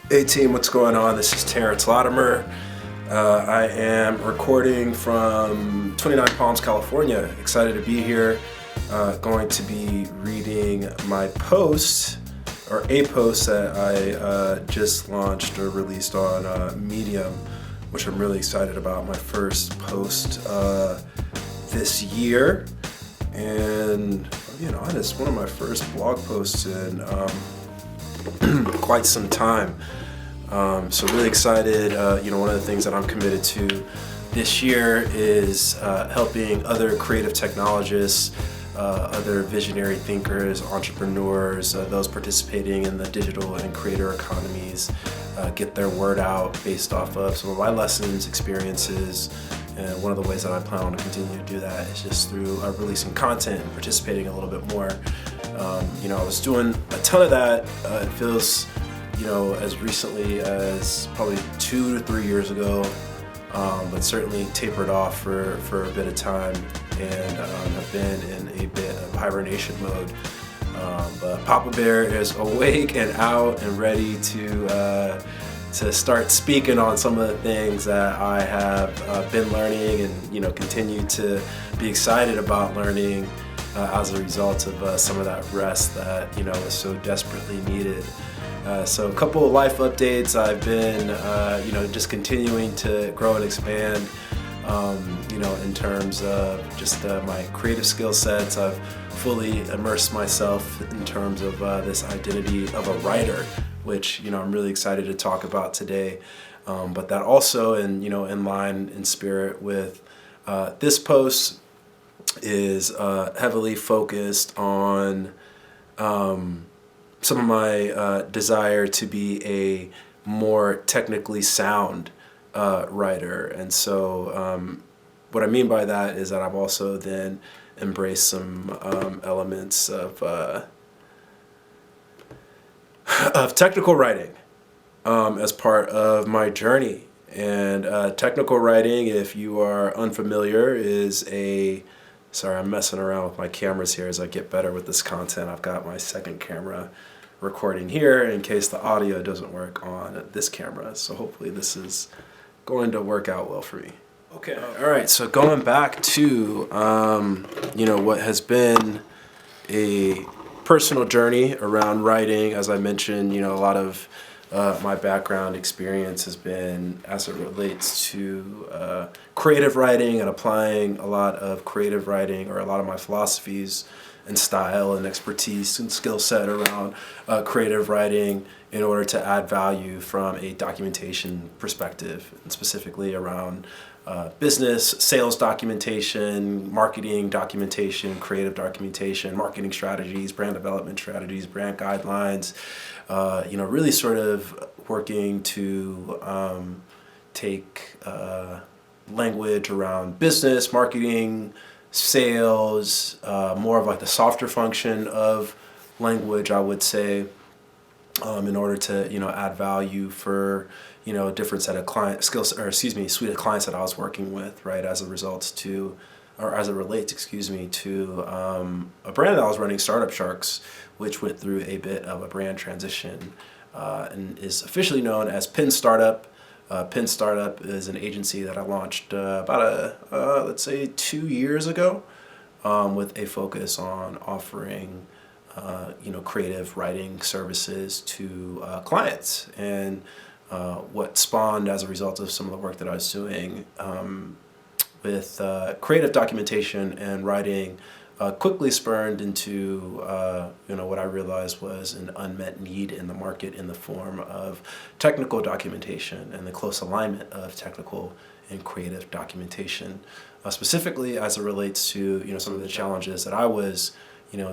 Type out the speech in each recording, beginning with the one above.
Hey team, what's going on? This is Terrence Latimer. I am recording from 29 Palms, California. Excited to be here. Going to be reading my post, or a post that I just launched or released on Medium, which I'm really excited about. My first post this year. And being honest, one of my first blog posts in quite some time. So really excited. One of the things that I'm committed to this year is helping other creative technologists, other visionary thinkers, entrepreneurs, those participating in the digital and creator economies, get their word out based off of some of my lessons, experiences. And one of the ways that I plan on to continue to do that is just through releasing content and participating a little bit more. I was doing a ton of that. It feels, as recently as probably 2 to 3 years ago, but certainly tapered off for a bit of time, and have been in a bit of hibernation mode. But Papa Bear is awake and out and ready to start speaking on some of the things that I have been learning and continue to be excited about learning as a result of some of that rest that is so desperately needed. So a couple of life updates. I've been just continuing to grow and expand in terms of just my creative skill sets. I've fully immersed myself in terms of this identity of a writer, which I'm really excited to talk about today. But that also, in line in spirit with this post, is heavily focused on some of my desire to be a more technically sound writer. And so what I mean by that is that I've also then embraced some elements of technical writing as part of my journey. And technical writing, if you are unfamiliar, is sorry, I'm messing around with my cameras here as I get better with this content. I've got my second camera recording here in case the audio doesn't work on this camera. So hopefully this is going to work out well for me. Okay, all right, so going back to, what has been a personal journey around writing. As I mentioned, a lot of my background experience has been as it relates to creative writing and applying a lot of creative writing or a lot of my philosophies and style and expertise and skill set around creative writing in order to add value from a documentation perspective, and specifically around business, sales documentation, marketing documentation, creative documentation, marketing strategies, brand development strategies, brand guidelines, really sort of working to take language around business, marketing, sales, more of like the softer function of language, I would say, in order to, add value for, a different set of suite of clients that I was working with, right, as it relates to a brand that I was running, Startup Sharks, which went through a bit of a brand transition and is officially known as Pin Startup. Pin Startup is an agency that I launched about let's say 2 years ago, with a focus on offering creative writing services to clients. And what spawned as a result of some of the work that I was doing with creative documentation and writing quickly spurned into what I realized was an unmet need in the market in the form of technical documentation and the close alignment of technical and creative documentation, specifically as it relates to some of the challenges that I was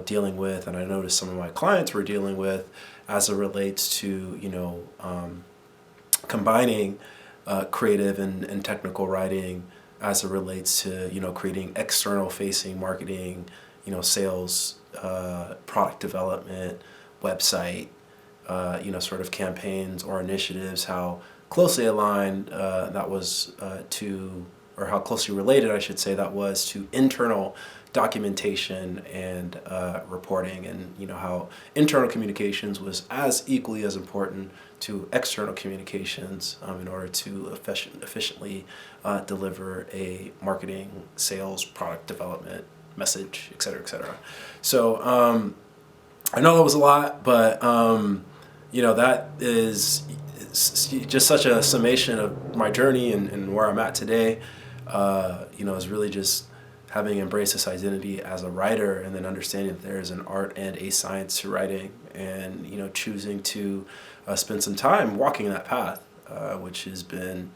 dealing with, and I noticed some of my clients were dealing with, as it relates to combining creative and technical writing as it relates to creating external facing marketing, sales, product development, website, sort of campaigns or initiatives, how closely aligned that was to or how closely related, I should say, that was to internal documentation and reporting, and how internal communications was as equally as important to external communications in order to efficiently deliver a marketing, sales, product development message, et cetera, et cetera. So I know that was a lot, but that is just such a summation of my journey and where I'm at today. Is really just having embraced this identity as a writer, and then understanding that there is an art and a science to writing, and choosing to spend some time walking that path, which has been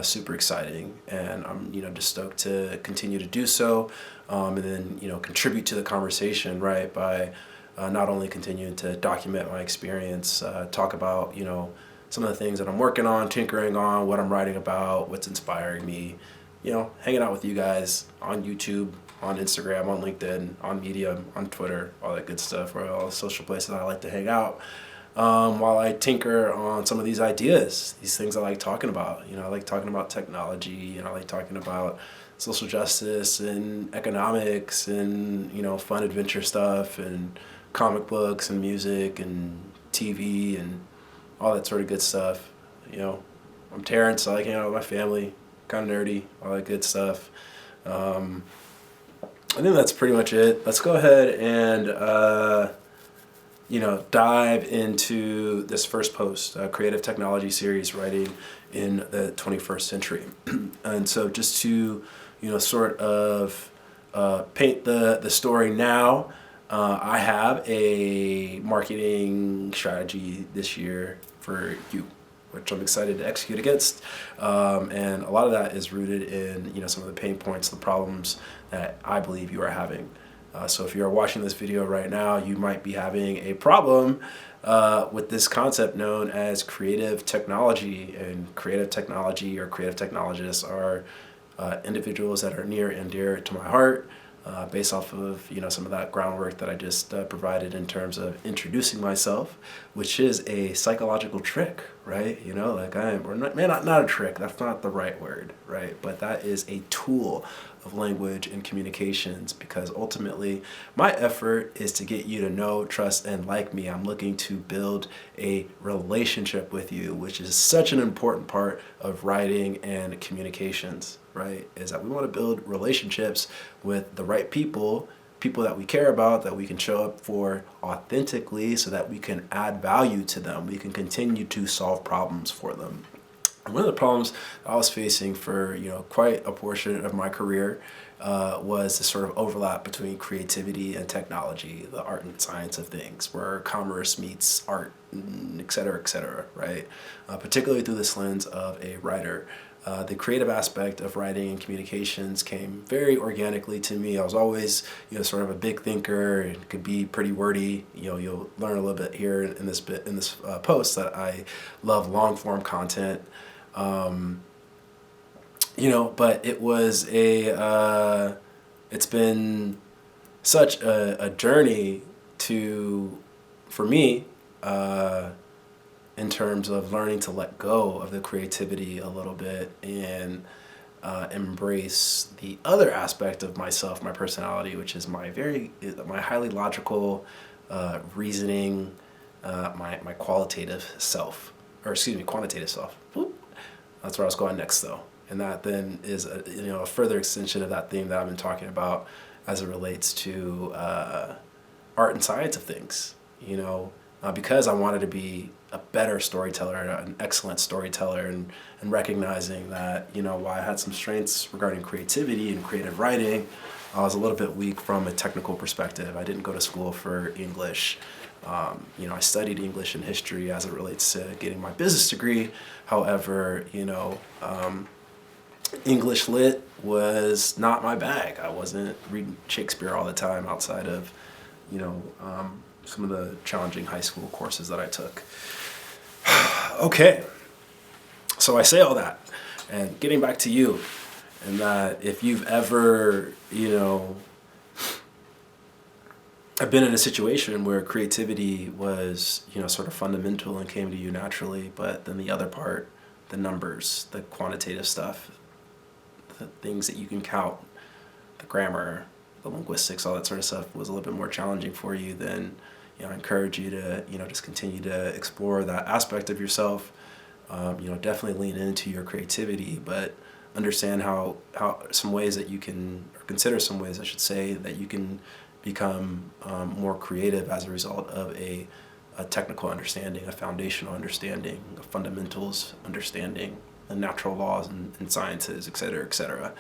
super exciting, and I'm just stoked to continue to do so, and then contribute to the conversation, right, by not only continuing to document my experience, talk about some of the things that I'm working on, tinkering on, what I'm writing about, what's inspiring me, hanging out with you guys on YouTube, on Instagram, on LinkedIn, on Medium, on Twitter, all that good stuff, or all the social places I like to hang out, while I tinker on some of these ideas, these things I like talking about. I like talking about technology, I like talking about social justice and economics and, fun adventure stuff and comic books and music and TV and all that sort of good stuff. I'm Terrence, I like hanging out with my family, kind of nerdy, all that good stuff. I think that's pretty much it. Let's go ahead and dive into this first post, Creative Technology Series, Writing in the 21st Century. And so just to, sort of paint the story now, I have a marketing strategy this year for you, which I'm excited to execute against. And a lot of that is rooted in, some of the pain points, the problems that I believe you are having. So if you're watching this video right now, you might be having a problem with this concept known as creative technology. And creative technology or creative technologists are individuals that are near and dear to my heart, based off of some of that groundwork that I just provided in terms of introducing myself, which is a psychological trick, right? Not a trick. That's not the right word, right? But that is a tool of language and communications, because ultimately my effort is to get you to know, trust, and like me. I'm looking to build a relationship with you, which is such an important part of writing and communications, right? Is that we want to build relationships with the right people that we care about, that we can show up for authentically, so that we can add value to them. We can continue to solve problems for them. One of the problems I was facing for quite a portion of my career was this sort of overlap between creativity and technology, the art and science of things, where commerce meets art, et cetera, right? Particularly through this lens of a writer. The creative aspect of writing and communications came very organically to me. I was always, sort of a big thinker and could be pretty wordy. You'll learn a little bit here in this post that I love long form content. But it was it's been such a journey for me, in terms of learning to let go of the creativity a little bit and embrace the other aspect of myself, my personality, which is my highly logical, reasoning, my quantitative self. Whoop. That's where I was going next, though. And that then is a further extension of that theme that I've been talking about as it relates to art and science of things. Because I wanted to be a better storyteller, an excellent storyteller, and recognizing that, while I had some strengths regarding creativity and creative writing, I was a little bit weak from a technical perspective. I didn't go to school for English. I studied English and history as it relates to getting my business degree. However, English lit was not my bag. I wasn't reading Shakespeare all the time outside of, some of the challenging high school courses that I took. Okay, so I say all that, and getting back to you, and that if you've ever, I've been in a situation where creativity was, sort of fundamental and came to you naturally, but then the other part, the numbers, the quantitative stuff, the things that you can count, the grammar, the linguistics, all that sort of stuff was a little bit more challenging for you, then I encourage you to just continue to explore that aspect of yourself. Definitely lean into your creativity, but understand how some ways that you can, or consider some ways I should say, that you can become more creative as a result of a technical understanding, a foundational understanding, a fundamentals understanding, the natural laws and sciences, et cetera, et cetera.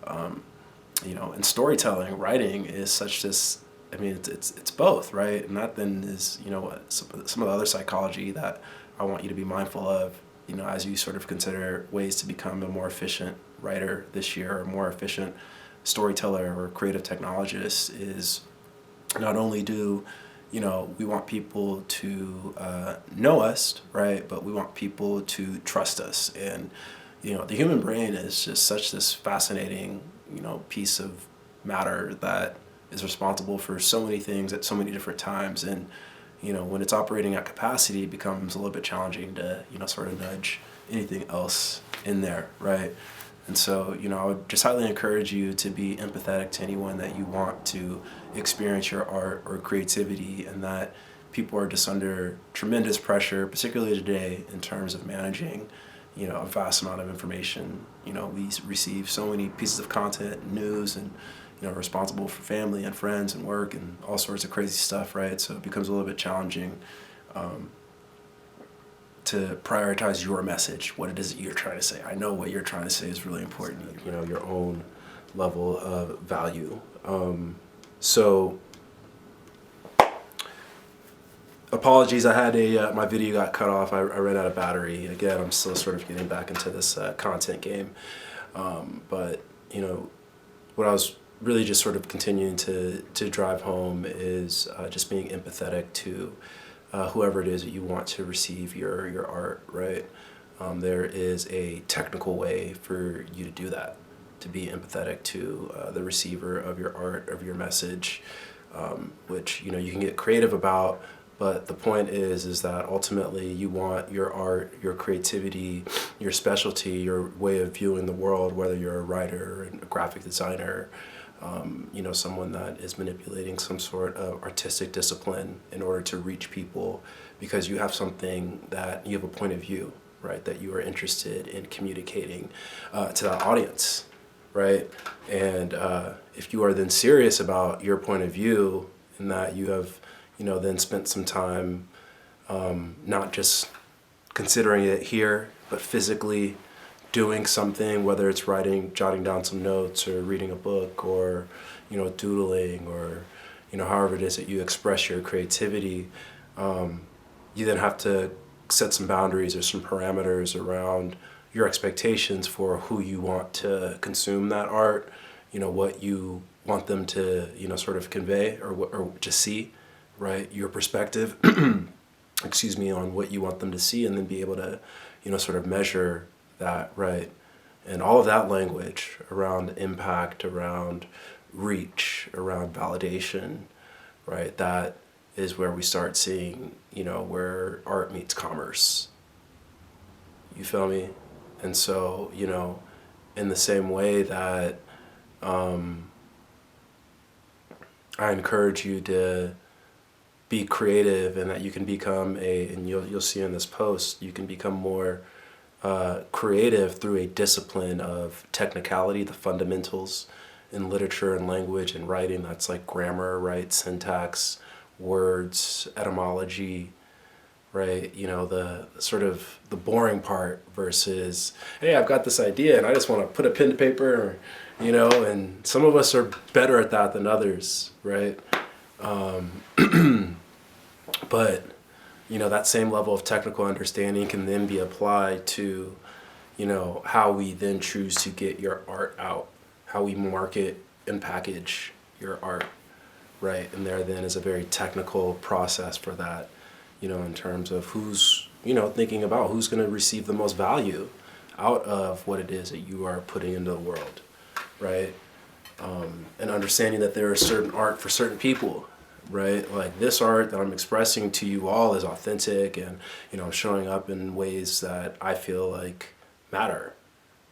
And storytelling, writing is such this, it's both, right? And that then is, some of the other psychology that I want you to be mindful of, as you sort of consider ways to become a more efficient writer this year, or more efficient storyteller or creative technologist, is not only do, we want people to know us, right? But we want people to trust us. And, the human brain is just such this fascinating, piece of matter that is responsible for so many things at so many different times. And, when it's operating at capacity, it becomes a little bit challenging to, sort of nudge anything else in there, right? And so, I would just highly encourage you to be empathetic to anyone that you want to experience your art or creativity, and that people are just under tremendous pressure, particularly today, in terms of managing, a vast amount of information. We receive so many pieces of content, news, and, responsible for family and friends and work and all sorts of crazy stuff, right? So it becomes a little bit challenging to prioritize your message, what it is that you're trying to say. I know what you're trying to say is really important, your own level of value. So apologies, I had my video got cut off. I ran out of battery. Again, I'm still sort of getting back into this content game. But what I was really just sort of continuing to drive home is just being empathetic to whoever it is that you want to receive your art, right? There is a technical way for you to do that, to be empathetic to the receiver of your art, of your message, which you can get creative about. But the point is that ultimately you want your art, your creativity, your specialty, your way of viewing the world, whether you're a writer, a graphic designer, someone that is manipulating some sort of artistic discipline in order to reach people, because you have something that you have a point of view, right, that you are interested in communicating to that audience, right? And if you are then serious about your point of view, and that you have then spent some time not just considering it here, but physically doing something, whether it's writing, jotting down some notes, or reading a book, or doodling, or however it is that you express your creativity, you then have to set some boundaries or some parameters around your expectations for who you want to consume that art, what you want them to sort of convey or just see, right? Your perspective, excuse me, on what you want them to see, and then be able to sort of measure that, right? And all of that language around impact, around reach, around validation, right? That is where we start seeing, where art meets commerce. You feel me? And so, in the same way that I encourage you to be creative, and that you can become and you'll see in this post, you can become more creative through a discipline of technicality, the fundamentals in literature and language and writing. That's like grammar, right? Syntax, words, etymology, right? The sort of the boring part versus, hey, I've got this idea and I just want to put a pen to paper, and some of us are better at that than others, right? But that same level of technical understanding can then be applied to, how we then choose to get your art out, how we market and package your art, right? And there then is a very technical process for that, in terms of who's, thinking about who's going to receive the most value out of what it is that you are putting into the world, right? And understanding that there is certain art for certain people, right? Like this art that I'm expressing to you all is authentic, and showing up in ways that I feel like matter,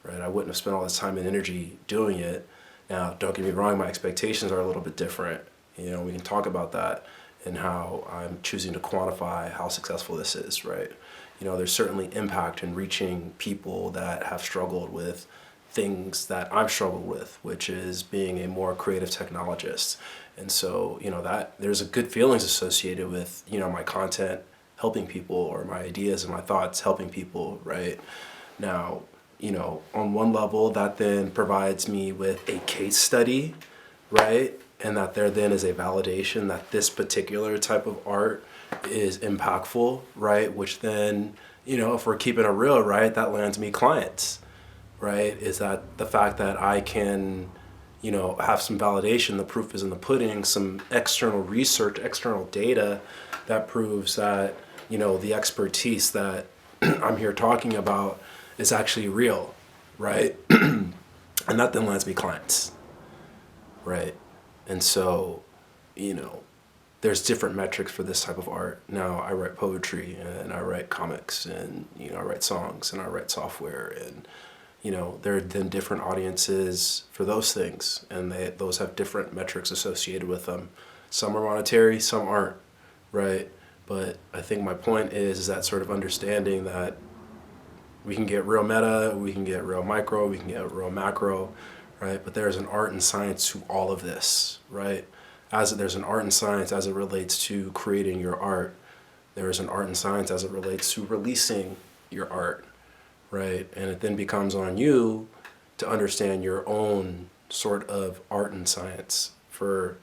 right? I wouldn't have spent all this time and energy doing it. Now, don't get me wrong, my expectations are a little bit different. We can talk about that and how I'm choosing to quantify how successful this is, right? There's certainly impact in reaching people that have struggled with things that I've struggled with, which is being a more creative technologist. And so, that there's a good feelings associated with, my content helping people, or my ideas and my thoughts helping people, right? Now, on one level, that then provides me with a case study, right? And that there then is a validation that this particular type of art is impactful, right? Which then, if we're keeping it real, right, that lands me clients, right? Is that the fact that I can, have some validation, the proof is in the pudding, some external research, external data that proves that, the expertise that I'm here talking about is actually real, right? And that then lands me clients, right? And so, there's different metrics for this type of art. Now, I write poetry and I write comics and, I write songs and I write software, and, there are then different audiences for those things, and those have different metrics associated with them. Some are monetary, some aren't, right? But I think my point is that sort of understanding that we can get real meta, we can get real micro, we can get real macro, right? But there's an art and science to all of this, right? There's an art and science as it relates to creating your art. There is an art and science as it relates to releasing your art, right? And it then becomes on you to understand your own sort of art and science for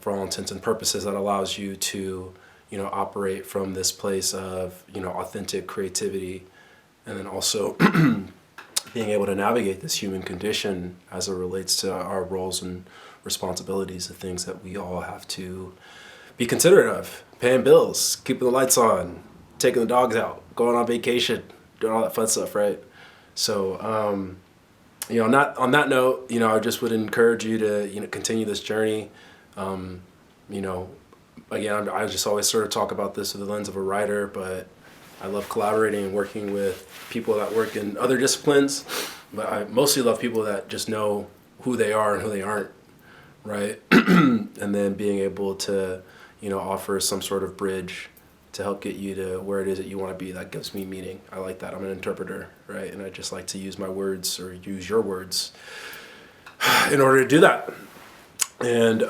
all intents and purposes, that allows you to, operate from this place of, authentic creativity, and then also being able to navigate this human condition as it relates to our roles and responsibilities, the things that we all have to be considerate of: paying bills, keeping the lights on, taking the dogs out, going on vacation, doing all that fun stuff, right? So, on that note, I just would encourage you to, continue this journey. Again, I just always sort of talk about this through the lens of a writer, but I love collaborating and working with people that work in other disciplines, but I mostly love people that just know who they are and who they aren't, right? And then being able to, offer some sort of bridge to help get you to where it is that you want to be. That gives me meaning. I like that. I'm an interpreter, right? And I just like to use my words, or use your words, in order to do that. And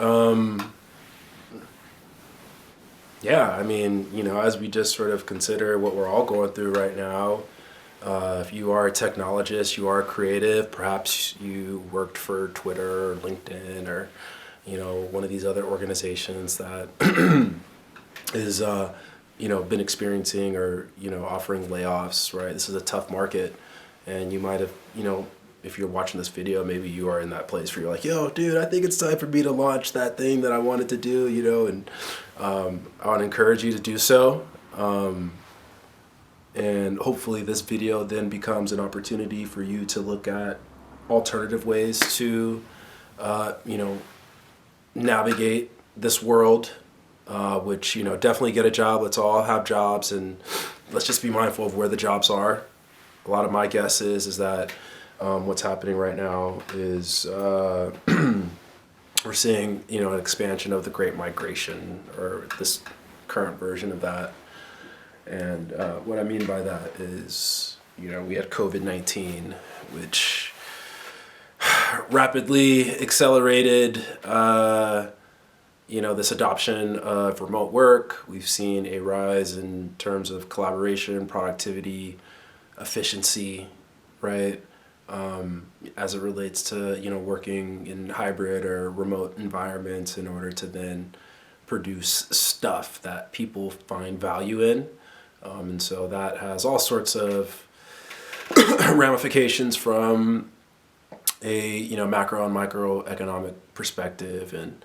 as we just sort of consider what we're all going through right now, if you are a technologist, you are creative, perhaps you worked for Twitter or LinkedIn or, one of these other organizations that is, been experiencing or, offering layoffs, right? This is a tough market, and you might have, if you're watching this video, maybe you are in that place where you're like, yo, dude, I think it's time for me to launch that thing that I wanted to do, and I want to encourage you to do so. And hopefully this video then becomes an opportunity for you to look at alternative ways to, navigate this world, which, definitely get a job. Let's all have jobs, and let's just be mindful of where the jobs are. A lot of my guess is that what's happening right now is we're seeing, an expansion of the Great Migration, or this current version of that. And what I mean by that is, we had COVID-19, which rapidly accelerated, this adoption of remote work. We've seen a rise in terms of collaboration, productivity, efficiency, right? As it relates to, working in hybrid or remote environments in order to then produce stuff that people find value in. And so that has all sorts of ramifications from a, macro and microeconomic perspective, and,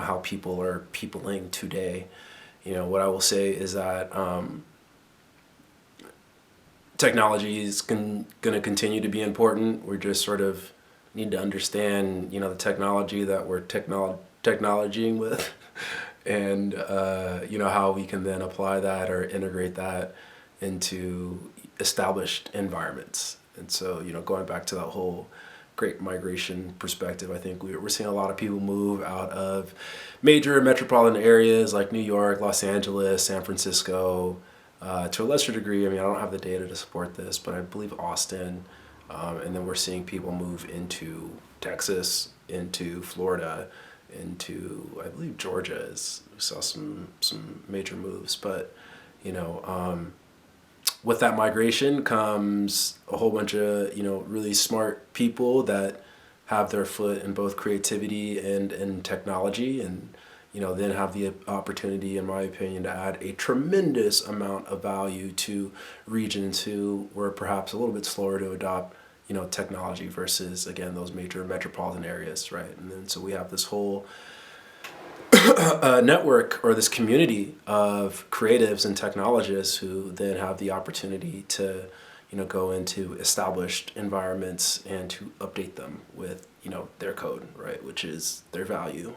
how people are peopling today. What I will say is that technology is going to continue to be important. We just sort of need to understand, the technology that we're technologying with, and, how we can then apply that or integrate that into established environments. And so, going back to that whole great migration perspective, I think we're seeing a lot of people move out of major metropolitan areas like New York, Los Angeles, San Francisco, to a lesser degree. I mean, I don't have the data to support this, but I believe Austin. And then we're seeing people move into Texas, into Florida, into, I believe, Georgia. We saw some major moves. But, with that migration comes a whole bunch of, really smart people that have their foot in both creativity and technology, and, then have the opportunity, in my opinion, to add a tremendous amount of value to regions who were perhaps a little bit slower to adopt, technology versus, again, those major metropolitan areas, right? And then so we have this whole network, or this community of creatives and technologists who then have the opportunity to, go into established environments and to update them with, their code, right? Which is their value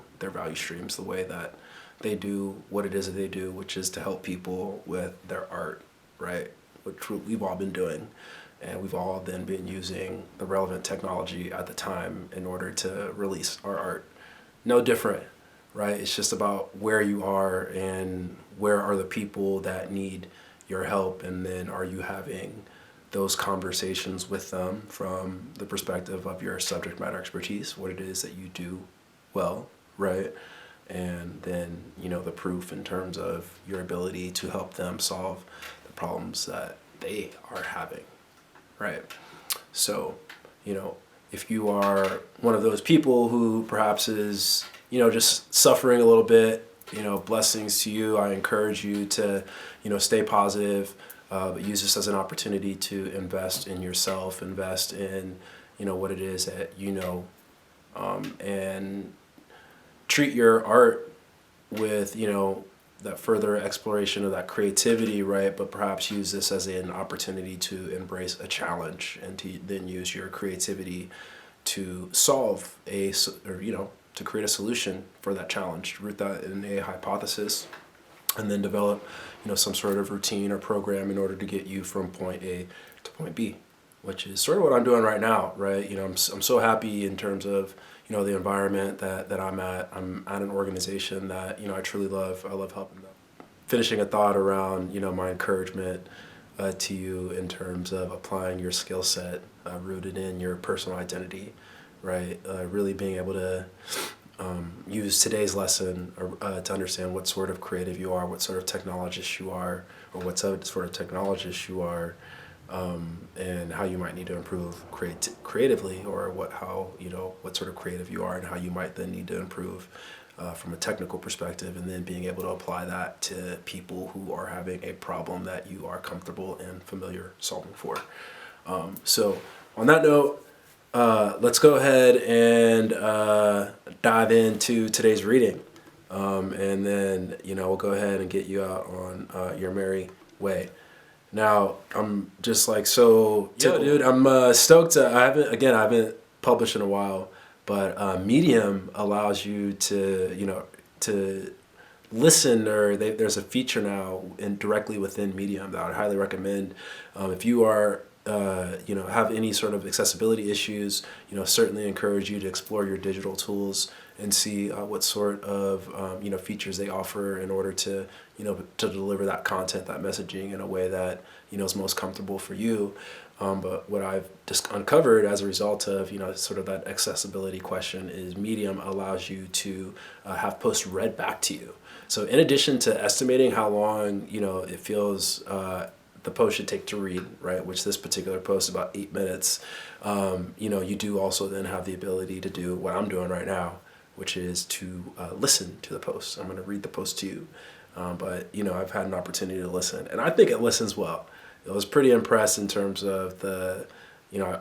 streams, the way that they do what it is that they do, which is to help people with their art, right? Which we've all been doing. And we've all then been using the relevant technology at the time in order to release our art. No different, right? It's just about where you are and where are the people that need your help, and then are you having those conversations with them from the perspective of your subject matter expertise, what it is that you do well, right? And then, the proof in terms of your ability to help them solve the problems that they are having, right? So, if you are one of those people who perhaps is, just suffering a little bit, blessings to you. I encourage you to, stay positive, but use this as an opportunity to invest in yourself, invest in, what it is that and treat your art with, that further exploration of that creativity, right? But perhaps use this as an opportunity to embrace a challenge, and to then use your creativity to solve to create a solution for that challenge, root that in a hypothesis, and then develop, some sort of routine or program in order to get you from point A to point B, which is sort of what I'm doing right now, right? I'm so happy in terms of, the environment that I'm at. I'm at an organization that, I truly love. I love helping them. Finishing a thought around, my encouragement to you in terms of applying your skill set rooted in your personal identity, right? Really being able to use today's lesson to understand what sort of creative you are, what sort of technologist you are, or what sort of technologist you are, and how you might need to improve creatively, or what sort of creative you are, and how you might then need to improve from a technical perspective, and then being able to apply that to people who are having a problem that you are comfortable and familiar solving for. So on that note, let's go ahead and dive into today's reading, and then we'll go ahead and get you out on your merry way. Now, I'm just like so tickled. Dude, I'm stoked. I haven't published in a while, but Medium allows you to to listen, or there's a feature now directly within Medium that I would highly recommend. If you are have any sort of accessibility issues, certainly encourage you to explore your digital tools and see what sort of features they offer in order to to deliver that content, that messaging in a way that is most comfortable for you. But what I've just uncovered as a result of sort of that accessibility question is Medium allows you to have posts read back to you. So in addition to estimating how long it feels the post should take to read, right, which this particular post is about 8 minutes, you do also then have the ability to do what I'm doing right now, which is to listen to the post. I'm going to read the post to you, but I've had an opportunity to listen, and I think it listens well. I was pretty impressed in terms of the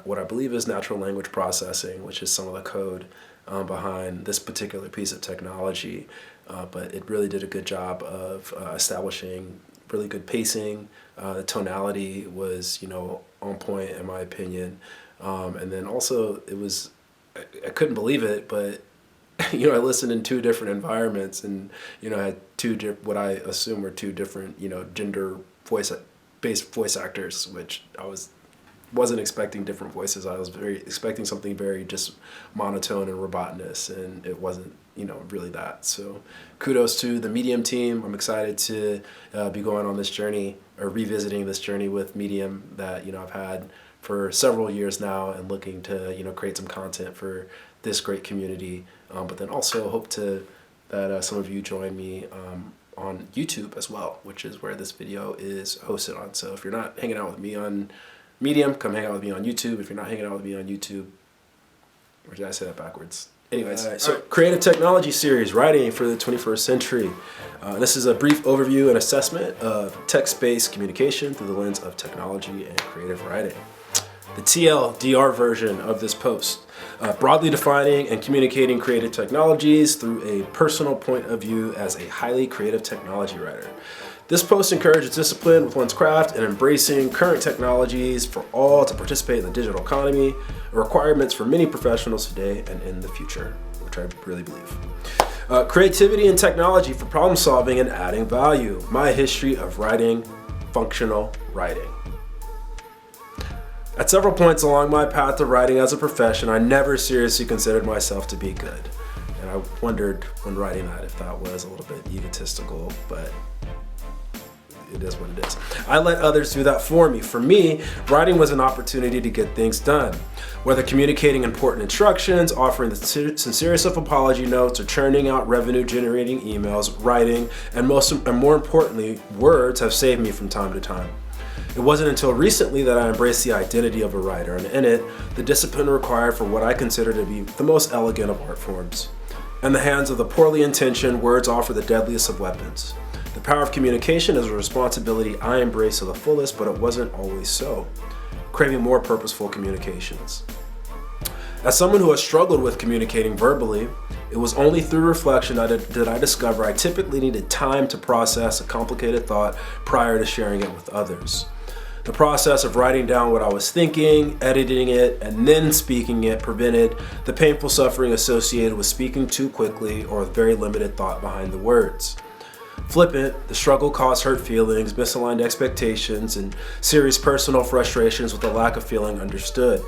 what I believe is natural language processing, which is some of the code behind this particular piece of technology, but it really did a good job of establishing really good pacing. The tonality was, on point in my opinion. And then also I couldn't believe it, but, I listened in 2 different environments, and, I had what I assume were 2 different, gender based voice actors, which I was wasn't expecting different voices. I was expecting something very just monotone and robotinous, and it wasn't, really that. So kudos to the Medium team. I'm excited to be going on this journey, or revisiting this journey with Medium that, I've had for several years now, and looking to, create some content for this great community. But then also hope that some of you join me on YouTube as well, which is where this video is hosted on. So if you're not hanging out with me on Medium, come hang out with me on YouTube. If you're not hanging out with me on YouTube, or did I say that backwards? Anyways, so Creative Technology series, Writing for the 21st Century. This is a brief overview and assessment of text-based communication through the lens of technology and creative writing. The TLDR version of this post, broadly defining and communicating creative technologies through a personal point of view as a highly creative technology writer. This post encourages discipline with one's craft and embracing current technologies for all to participate in the digital economy, requirements for many professionals today and in the future, which I really believe. Creativity and technology for problem solving and adding value. My history of writing, functional writing. At several points along my path to writing as a profession, I never seriously considered myself to be good. And I wondered when writing that if that was a little bit egotistical, but it is what it is. I let others do that for me. For me, writing was an opportunity to get things done. Whether communicating important instructions, offering the sincerest of apology notes, or churning out revenue-generating emails, writing, and more importantly, words have saved me from time to time. It wasn't until recently that I embraced the identity of a writer, and in it, the discipline required for what I consider to be the most elegant of art forms. In the hands of the poorly intentioned, words offer the deadliest of weapons. The power of communication is a responsibility I embrace to the fullest, but it wasn't always so. Craving more purposeful communications. As someone who has struggled with communicating verbally, it was only through reflection that I discovered I typically needed time to process a complicated thought prior to sharing it with others. The process of writing down what I was thinking, editing it, and then speaking it prevented the painful suffering associated with speaking too quickly or with very limited thought behind the words. Flippant, the struggle caused hurt feelings, misaligned expectations, and serious personal frustrations with a lack of feeling understood.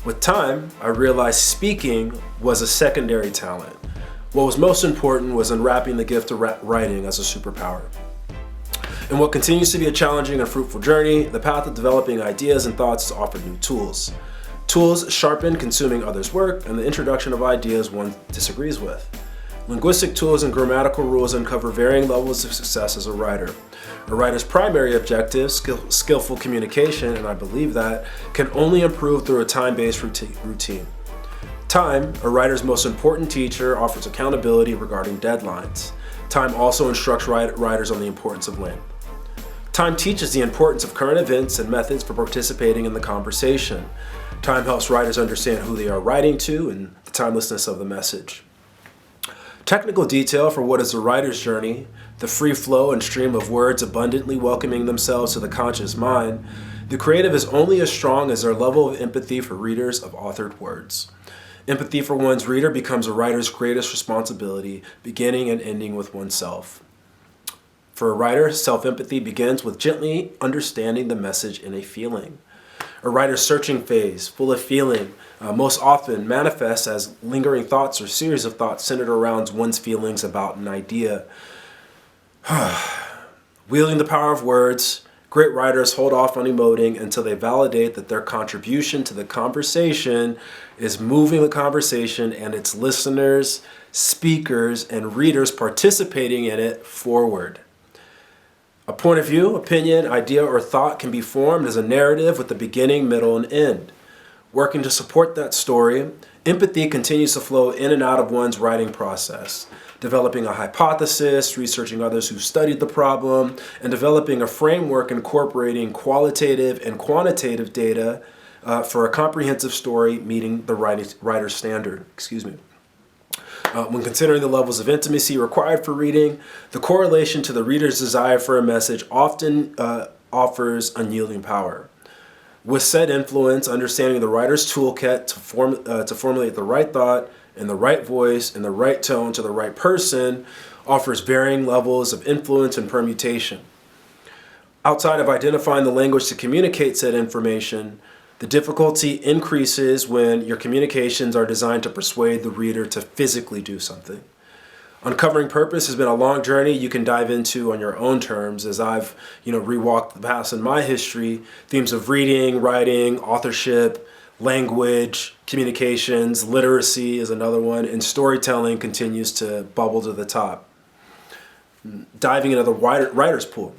With time, I realized speaking was a secondary talent. What was most important was unwrapping the gift of writing as a superpower. In what continues to be a challenging and fruitful journey, the path of developing ideas and thoughts has offered new tools. Tools sharpen consuming others' work and the introduction of ideas one disagrees with. Linguistic tools and grammatical rules uncover varying levels of success as a writer. A writer's primary objective, skillful communication, and I believe that, can only improve through a time-based routine. Time, a writer's most important teacher, offers accountability regarding deadlines. Time also instructs writers on the importance of length. Time teaches the importance of current events and methods for participating in the conversation. Time helps writers understand who they are writing to and the timelessness of the message. Technical detail for what is a writer's journey, the free flow and stream of words abundantly welcoming themselves to the conscious mind. The creative is only as strong as their level of empathy for readers of authored words. Empathy for one's reader becomes a writer's greatest responsibility, beginning and ending with oneself. For a writer, self-empathy begins with gently understanding the message in a feeling. A writer's searching phase, full of feeling, most often manifests as lingering thoughts or series of thoughts centered around one's feelings about an idea. Wielding the power of words, great writers hold off on emoting until they validate that their contribution to the conversation is moving the conversation and its listeners, speakers, and readers participating in it forward. A point of view, opinion, idea, or thought can be formed as a narrative with a beginning, middle, and end. Working to support that story, empathy continues to flow in and out of one's writing process, developing a hypothesis, researching others who've studied the problem, and developing a framework incorporating qualitative and quantitative data for a comprehensive story meeting the writer's standard. When considering the levels of intimacy required for reading, the correlation to the reader's desire for a message often offers unyielding power. With said influence, understanding the writer's toolkit to formulate the right thought in the right voice and the right tone to the right person offers varying levels of influence and permutation. Outside of identifying the language to communicate said information, The difficulty increases when your communications are designed to persuade the reader to physically do something. Uncovering purpose has been a long journey you can dive into on your own terms as I've, rewalked the past in my history. Themes of reading, writing, authorship, language, communications, literacy is another one, and storytelling continues to bubble to the top. Diving into the writer's pool.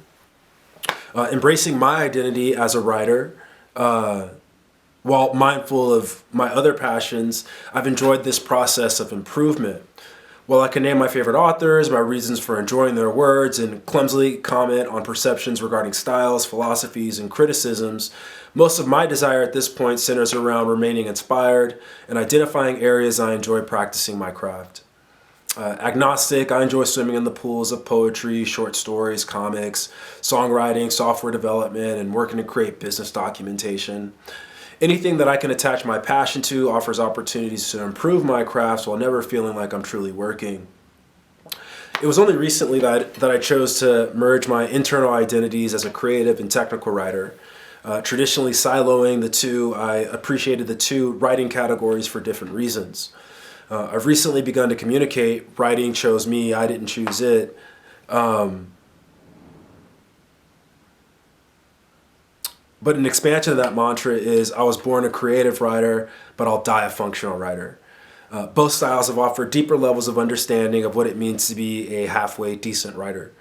Embracing my identity as a writer, while mindful of my other passions, I've enjoyed this process of improvement. While I can name my favorite authors, my reasons for enjoying their words, and clumsily comment on perceptions regarding styles, philosophies, and criticisms, most of my desire at this point centers around remaining inspired and identifying areas I enjoy practicing my craft. Agnostic, I enjoy swimming in the pools of poetry, short stories, comics, songwriting, software development, and working to create business documentation. Anything that I can attach my passion to offers opportunities to improve my crafts while never feeling like I'm truly working. It was only recently that I chose to merge my internal identities as a creative and technical writer. Traditionally siloing the two, I appreciated the two writing categories for different reasons. I've recently begun to communicate. Writing chose me, I didn't choose it. But an expansion of that mantra is I was born a creative writer, but I'll die a functional writer. Both styles have offered deeper levels of understanding of what it means to be a halfway decent writer.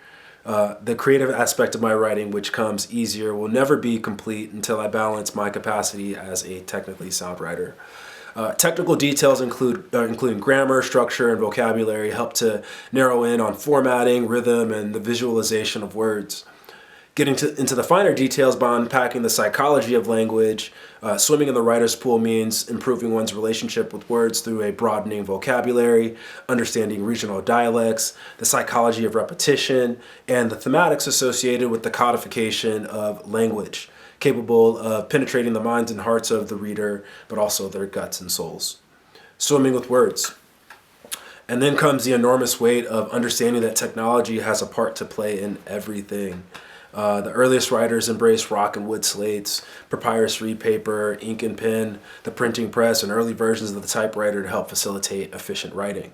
The creative aspect of my writing, which comes easier, will never be complete until I balance my capacity as a technically sound writer. Technical details including grammar, structure, and vocabulary help to narrow in on formatting, rhythm, and the visualization of words. Getting into the finer details by unpacking the psychology of language, swimming in the writer's pool means improving one's relationship with words through a broadening vocabulary, understanding regional dialects, the psychology of repetition, and the thematics associated with the codification of language, capable of penetrating the minds and hearts of the reader, but also their guts and souls. Swimming with words. And then comes the enormous weight of understanding that technology has a part to play in everything. The earliest writers embraced rock and wood slates, papyrus reed paper, ink and pen, the printing press, and early versions of the typewriter to help facilitate efficient writing.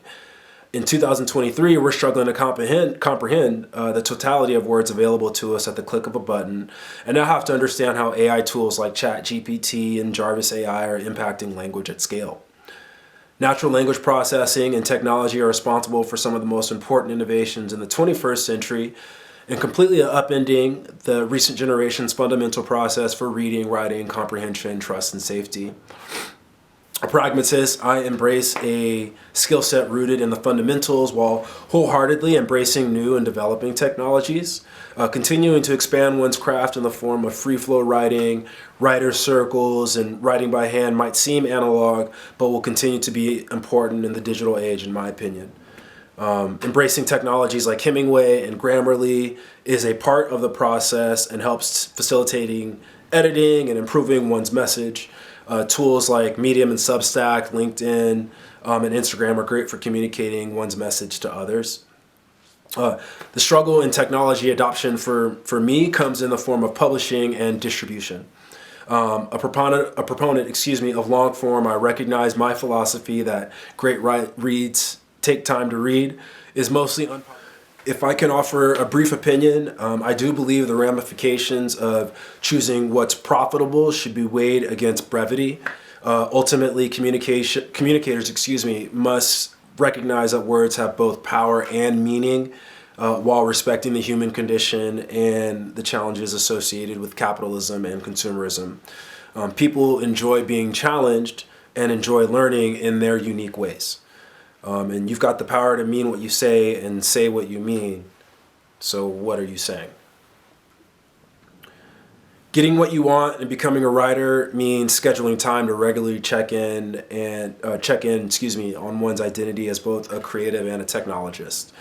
In 2023, we're struggling to comprehend the totality of words available to us at the click of a button, and now have to understand how AI tools like ChatGPT and Jarvis AI are impacting language at scale. Natural language processing and technology are responsible for some of the most important innovations in the 21st century, and completely upending the recent generation's fundamental process for reading, writing, comprehension, trust, and safety. A pragmatist, I embrace a skill set rooted in the fundamentals while wholeheartedly embracing new and developing technologies, continuing to expand one's craft in the form of free-flow writing, writer's circles, and writing by hand might seem analog, but will continue to be important in the digital age, in my opinion. Embracing technologies like Hemingway and Grammarly is a part of the process and helps facilitating editing and improving one's message. Tools like Medium and Substack, LinkedIn, and Instagram are great for communicating one's message to others. The struggle in technology adoption for me comes in the form of publishing and distribution. A proponent, of long form, I recognize my philosophy that great reads take time to read is mostly unpopular. If I can offer a brief opinion, I do believe the ramifications of choosing what's profitable should be weighed against brevity. Ultimately, communicators, must recognize that words have both power and meaning while respecting the human condition and the challenges associated with capitalism and consumerism. People enjoy being challenged and enjoy learning in their unique ways. And you've got the power to mean what you say and say what you mean. So what are you saying? Getting what you want and becoming a writer means scheduling time to regularly check in on one's identity as both a creative and a technologist.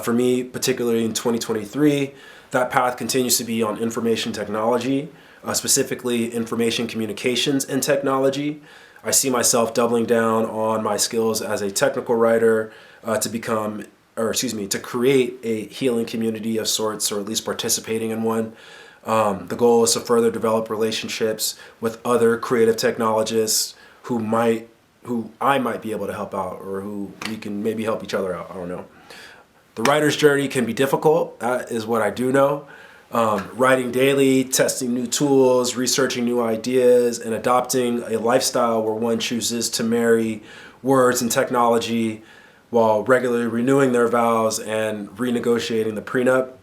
For me, particularly in 2023, that path continues to be on information technology, specifically information communications and technology. I see myself doubling down on my skills as a technical writer to create a healing community of sorts, or at least participating in one. The goal is to further develop relationships with other creative technologists who I might be able to help out, or who we can maybe help each other out. I don't know. The writer's journey can be difficult. That is what I do know. Writing daily, testing new tools, researching new ideas, and adopting a lifestyle where one chooses to marry words and technology while regularly renewing their vows and renegotiating the prenup.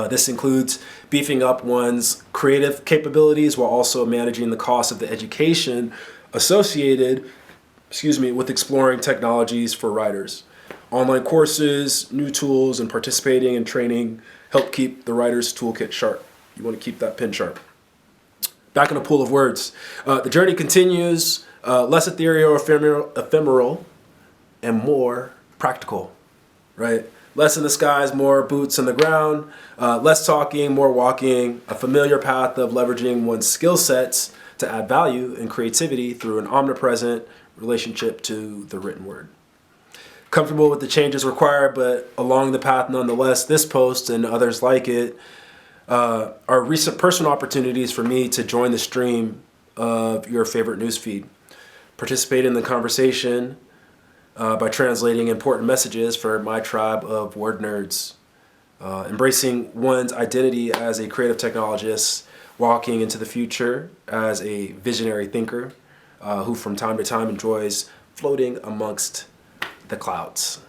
This includes beefing up one's creative capabilities while also managing the cost of the education associated, with exploring technologies for writers. Online courses, new tools, and participating in training help keep the writer's toolkit sharp. You want to keep that pen sharp. Back in a pool of words. The journey continues, less ethereal, ephemeral, and more practical, right? Less in the skies, more boots on the ground, less talking, more walking, a familiar path of leveraging one's skill sets to add value and creativity through an omnipresent relationship to the written word. Comfortable with the changes required, but along the path nonetheless, this post and others like it are recent personal opportunities for me to join the stream of your favorite newsfeed. Participate in the conversation by translating important messages for my tribe of word nerds. Embracing one's identity as a creative technologist, walking into the future as a visionary thinker who from time to time enjoys floating amongst the clouds.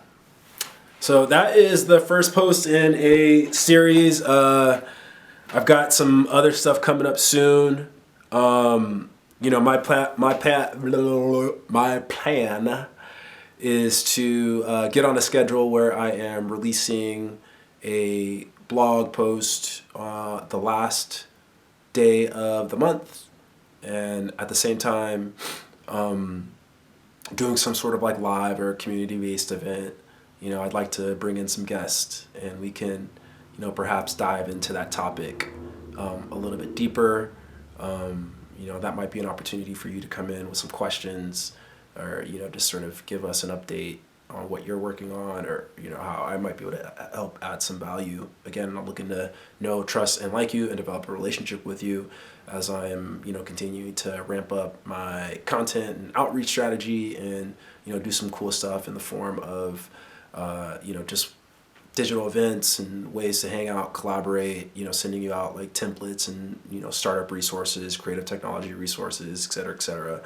So that is the first post in a series. I've got some other stuff coming up soon. My plan is to get on a schedule where I am releasing a blog post the last day of the month, and at the same time doing some sort of like live or community-based event. I'd like to bring in some guests, and we can, perhaps dive into that topic a little bit deeper. That might be an opportunity for you to come in with some questions, or, just sort of give us an update on what you're working on, or, how I might be able to help add some value. Again, I'm looking to know, trust, and like you, and develop a relationship with you as I am, continuing to ramp up my content and outreach strategy, and, do some cool stuff in the form of, just digital events and ways to hang out, collaborate, sending you out like templates and, startup resources, creative technology resources, et cetera, et cetera.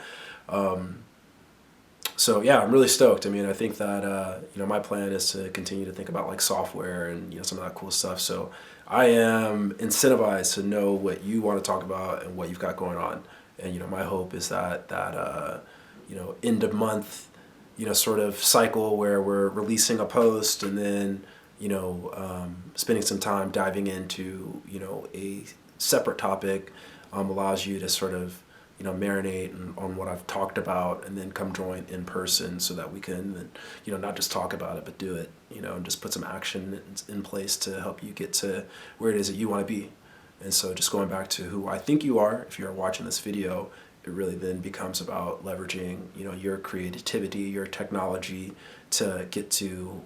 So yeah, I'm really stoked. I think that, my plan is to continue to think about like software and, some of that cool stuff. So I am incentivized to know what you want to talk about and what you've got going on. And, my hope is that end of month, sort of cycle where we're releasing a post and then, spending some time diving into, a separate topic allows you to sort of, marinate on what I've talked about, and then come join in person so that we can, not just talk about it, but do it, and just put some action in place to help you get to where it is that you want to be. And so just going back to who I think you are, if you're watching this video, it really then becomes about leveraging, your creativity, your technology to get to,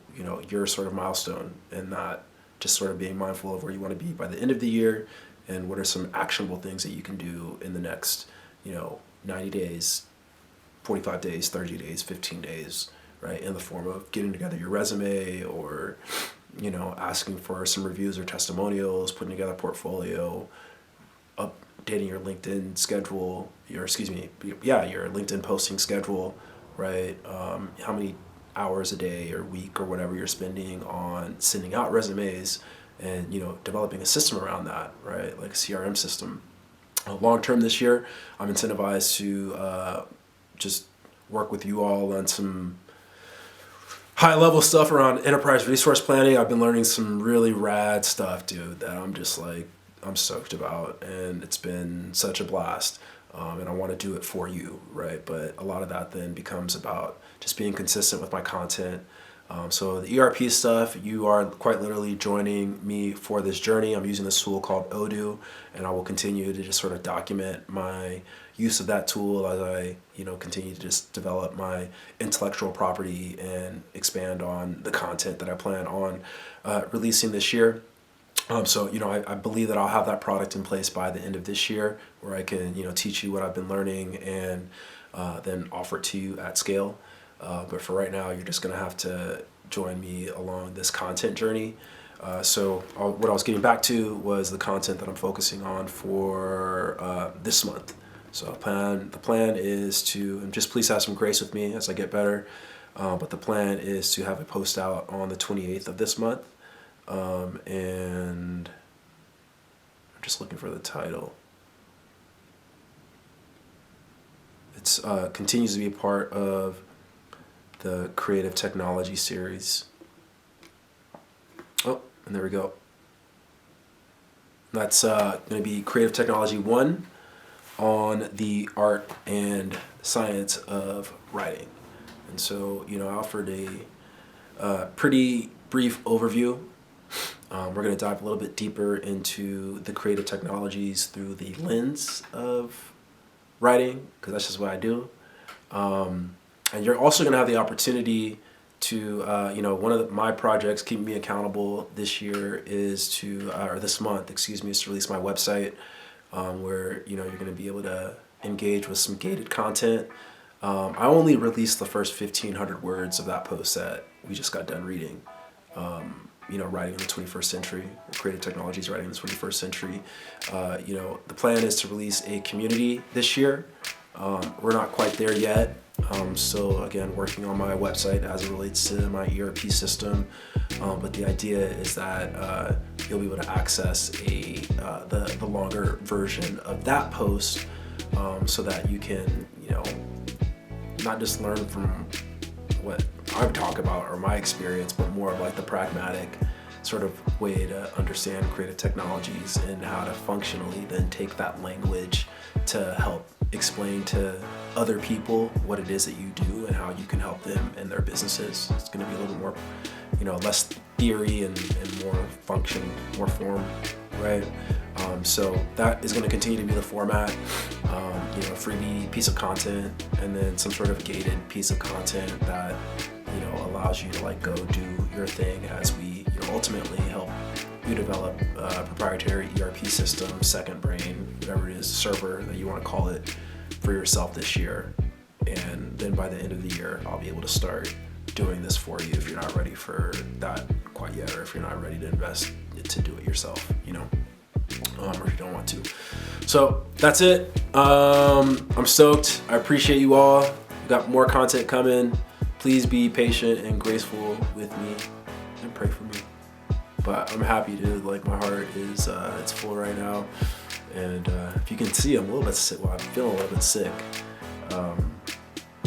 your sort of milestone, and not just sort of being mindful of where you want to be by the end of the year, and what are some actionable things that you can do in the next 90 days, 45 days, 30 days, 15 days, right? In the form of getting together your resume, or, asking for some reviews or testimonials, putting together a portfolio, updating your LinkedIn schedule, your LinkedIn posting schedule, right? How many hours a day or week or whatever you're spending on sending out resumes, and, developing a system around that, right? Like a CRM system. Long term this year, I'm incentivized to just work with you all on some high level stuff around enterprise resource planning. I've been learning some really rad stuff, dude, that I'm stoked about, and it's been such a blast. And I want to do it for you, right? But a lot of that then becomes about just being consistent with my content. So the ERP stuff, you are quite literally joining me for this journey. I'm using this tool called Odoo, and I will continue to just sort of document my use of that tool as I, continue to just develop my intellectual property and expand on the content that I plan on releasing this year. So, I believe that I'll have that product in place by the end of this year, where I can, teach you what I've been learning and then offer it to you at scale. But for right now, you're just going to have to join me along this content journey. What I was getting back to was the content that I'm focusing on for this month. So the plan is to, and just please have some grace with me as I get better, but the plan is to have a post out on the 28th of this month. And I'm just looking for the title. It's continues to be a part of the Creative Technology series. Oh, and there we go. That's going to be Creative Technology 1 on the art and science of writing. And so, I offered a pretty brief overview. We're going to dive a little bit deeper into the creative technologies through the lens of writing, because that's just what I do. And you're also going to have the opportunity to, one of my projects keeping me accountable this year is or this month, is to release my website, where, you're going to be able to engage with some gated content. I only released the first 1,500 words of that post that we just got done reading. Writing in the 21st century, creative technologies writing in the 21st century. The plan is to release a community this year. We're not quite there yet. Still, again, working on my website as it relates to my ERP system. But the idea is that you'll be able to access the longer version of that post, so that you can, not just learn from what I would talk about or my experience, but more of like the pragmatic sort of way to understand creative technologies and how to functionally then take that language to help explain to other people what it is that you do and how you can help them in their businesses. It's going to be a little more, less theory and more function, more form, right? So that is going to continue to be the format. A freebie piece of content, and then some sort of gated piece of content that allows you to go do your thing as we ultimately help you develop a proprietary ERP system, second brain, whatever it is, server that you want to call it, for yourself this year. And then by the end of the year, I'll be able to start doing this for you if you're not ready for that quite yet, or if you're not ready to invest to do it yourself, or if you don't want to. So that's it. I'm stoked. I appreciate you all. We've got more content coming. Please be patient and graceful with me and pray for me. But I'm happy to, my heart is, it's full right now. And if you can see, I'm a little bit sick. Well, I'm feeling a little bit sick.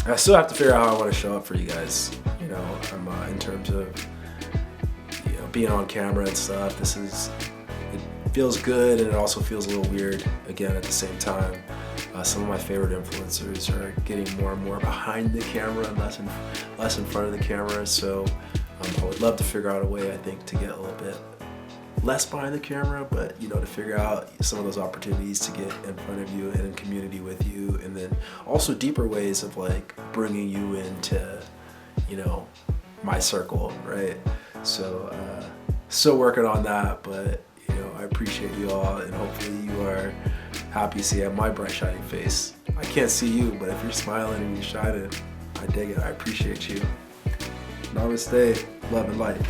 I still have to figure out how I want to show up for you guys. I'm in terms of, being on camera and stuff. It feels good, and it also feels a little weird again at the same time. Some of my favorite influencers are getting more and more behind the camera and less in front of the camera. So I would love to figure out a way, I think, to get a little bit less behind the camera, but to figure out some of those opportunities to get in front of you and in community with you, and then also deeper ways of bringing you into my circle, right? So still working on that, but I appreciate you all, and hopefully you are happy to see my bright shining face. I can't see you, but if you're smiling and you're shining, I dig it. I appreciate you. Namaste, love and light.